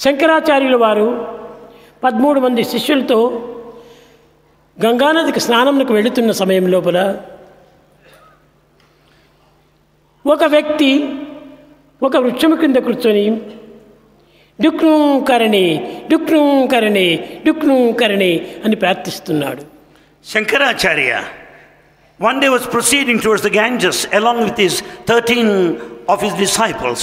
శంకరాచార్యుల వారు 13 మంది శిష్యులతో గంగానదికి స్నానంకు వెళుతున్న సమయం లోపల ఒక వ్యక్తి ఒక వృక్షము కింద కూర్చొని డుక్ను కరణి డుక్ను కరణి డుక్ను కరణి అని ప్రార్థిస్తున్నాడు. Shankaracharya one day was proceeding towards the Ganges along with his 13 of his disciples,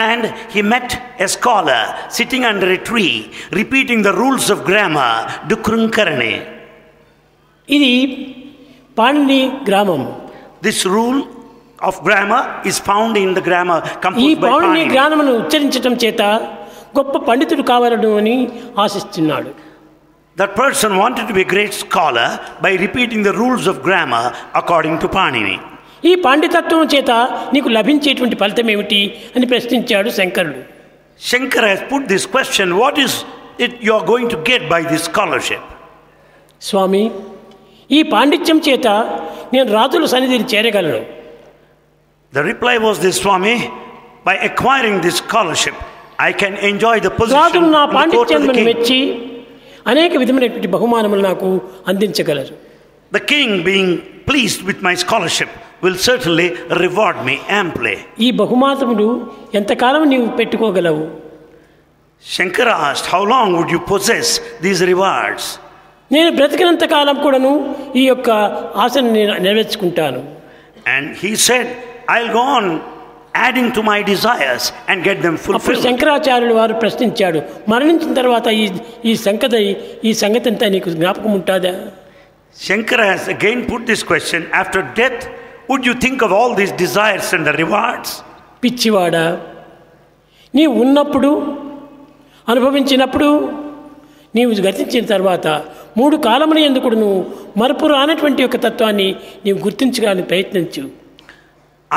and he met a scholar sitting under a tree repeating the rules of grammar dukrun karane. ఇది పాణిని గ్రామం. This rule of grammar is found in the grammar composed by Panini Panini. గ్రామమును ఉచ్చరించడం చేత గొప్ప పండితుడు కావాలను అని ఆశిస్తున్నాడు. That person wanted to be a great scholar by repeating the rules of grammar according to Panini. ఈ పాండితత్వం చేత నీకు లభించేటువంటి ఫలితం ఏమిటి అని ప్రశ్నించాడు శంకరుడు. Shankara has put this question, what is it you are going to get by this scholarship? స్వామి, ఈ పాండిత్యం చేత నేను రాజుల సన్నిధిని చేరగలను. The reply was this, Swami, by acquiring this scholarship I can enjoy the position రాజులు నా in the court of the పాండిత్యాన్ని king. మెచ్చి అనేక విధమైనటువంటి బహుమానములు నాకు అందించగలరు. The king, being pleased with my scholarship, will certainly reward me amply. ఈ బహుమానములు ఎంతకాలం నీవు పెట్టుకోగలవు? Shankara asked, how long would you possess these rewards? నేను బ్రతికినంత కాలం కూడాను ఈ యొక్క ఆశను నేను నెరవేర్చుకుంటాను. And he said, I'll go on adding to my desires and get them అప్పుడు fulfilled. శంకరాచార్యులు వారు ప్రశ్నించాడు, మరణించిన తర్వాత ఈ సంగతి అంతా నీకు జ్ఞాపకం ఉంటుందా? Shankara has again put this question, after death would you think of all these desires and the rewards? పిచ్చివాడా, నీవు ఉన్నప్పుడు అనుభవించినప్పుడు నీవు గతించిన తర్వాత 3 కాలముల యందు కూడా నువ్వు మరపు రానటువంటి యొక్క తత్వాన్ని నీవు గుర్తించడానికి ప్రయత్నించు.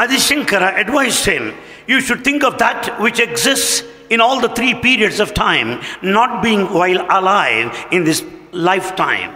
Adi Shankara advised him, you should think of that which exists in all the 3 periods of time, not being while alive in this lifetime.